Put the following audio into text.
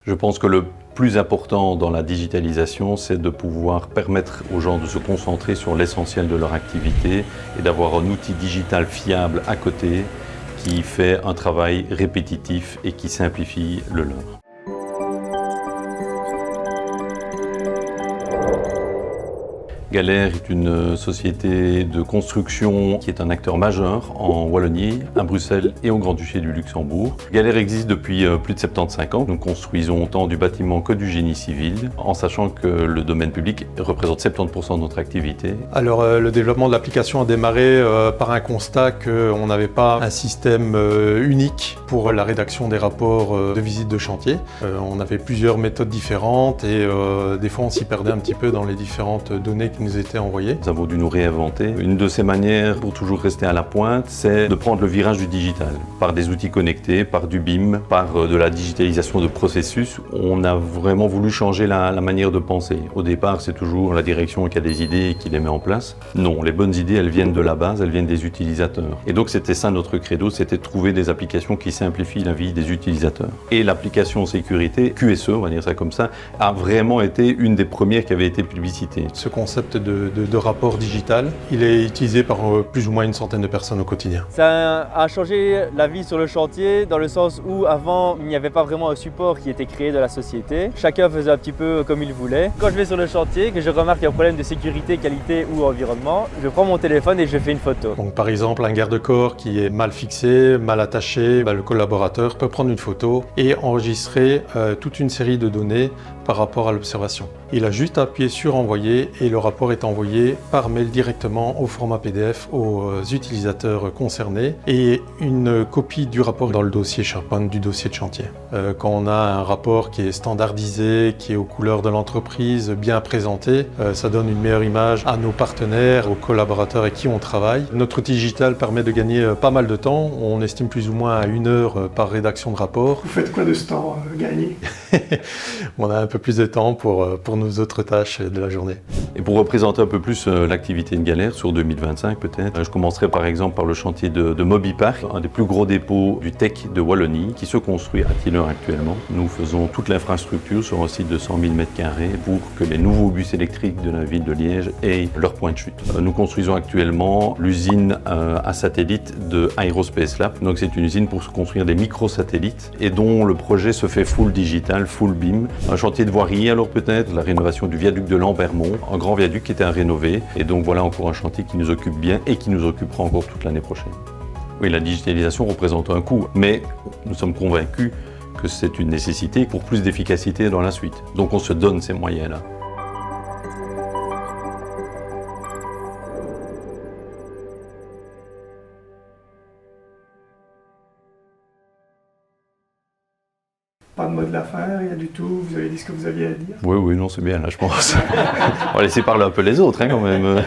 Je pense que le plus important dans la digitalisation, c'est de pouvoir permettre aux gens de se concentrer sur l'essentiel de leur activité et d'avoir un outil digital fiable à côté qui fait un travail répétitif et qui simplifie le leur. Galère est une société de construction qui est un acteur majeur en Wallonie, à Bruxelles et au Grand-Duché du Luxembourg. Galère existe depuis plus de 75 ans. Nous construisons autant du bâtiment que du génie civil, en sachant que le domaine public représente 70% de notre activité. Alors le développement de l'application a démarré par un constat qu'on n'avait pas un système unique pour la rédaction des rapports de visite de chantier. On avait plusieurs méthodes différentes et des fois on s'y perdait un petit peu dans les différentes données qui nous étaient envoyées. Nous avons dû nous réinventer. Une de ces manières pour toujours rester à la pointe, c'est de prendre le virage du digital. Par des outils connectés, par du BIM, par de la digitalisation de processus. On a vraiment voulu changer la manière de penser. Au départ, c'est toujours la direction qui a des idées et qui les met en place. Non, les bonnes idées, elles viennent de la base, elles viennent des utilisateurs. Et donc c'était ça notre credo, c'était de trouver des applications qui simplifient la vie des utilisateurs. Et l'application sécurité, QSE, on va dire ça comme ça, a vraiment été une des premières qui avait été publicitée. Ce concept de rapport digital, il est utilisé par plus ou moins une centaine de personnes au quotidien. Ça a changé la vie sur le chantier dans le sens où avant il n'y avait pas vraiment un support qui était créé de la société. Chacun faisait un petit peu comme il voulait. Quand je vais sur le chantier, que je remarque un problème de sécurité, qualité ou environnement, je prends mon téléphone et je fais une photo. Donc, par exemple, un garde-corps qui est mal fixé, mal attaché, le collaborateur peut prendre une photo et enregistrer toute une série de données par rapport à l'observation. Il a juste à appuyer sur envoyer et le rapport est envoyé par mail directement au format PDF aux utilisateurs concernés et une copie du rapport dans le dossier SharePoint du dossier de chantier. Quand on a un rapport qui est standardisé, qui est aux couleurs de l'entreprise, bien présenté, ça donne une meilleure image à nos partenaires, aux collaborateurs avec qui on travaille. Notre outil digital permet de gagner pas mal de temps. On estime plus ou moins à 1 heure par rédaction de rapport. Vous faites quoi de ce temps gagné? On a un peu plus de temps pour nos autres tâches de la journée. Et pour représenter un peu plus l'activité de Galère sur 2025 peut-être, je commencerai par exemple par le chantier de Mobipark, un des plus gros dépôts du tech de Wallonie qui se construit à Tiller actuellement. Nous faisons toute l'infrastructure sur un site de 100 000 m² pour que les nouveaux bus électriques de la ville de Liège aient leur point de chute. Nous construisons actuellement l'usine à satellites de Aerospace Lab. Donc c'est une usine pour se construire des microsatellites et dont le projet se fait full digital, full BIM. Un chantier de voirie alors peut-être, la rénovation du viaduc de Lambermont, un grand viaduc qui était à rénover. Et donc voilà encore un chantier qui nous occupe bien et qui nous occupera encore toute l'année prochaine. Oui, la digitalisation représente un coût, mais nous sommes convaincus que c'est une nécessité pour plus d'efficacité dans la suite. Donc on se donne ces moyens-là. Pas de mot de la fin, rien du tout, vous avez dit ce que vous aviez à dire. Oui, non, c'est bien là, je pense. On va laisser parler un peu les autres, hein, quand même.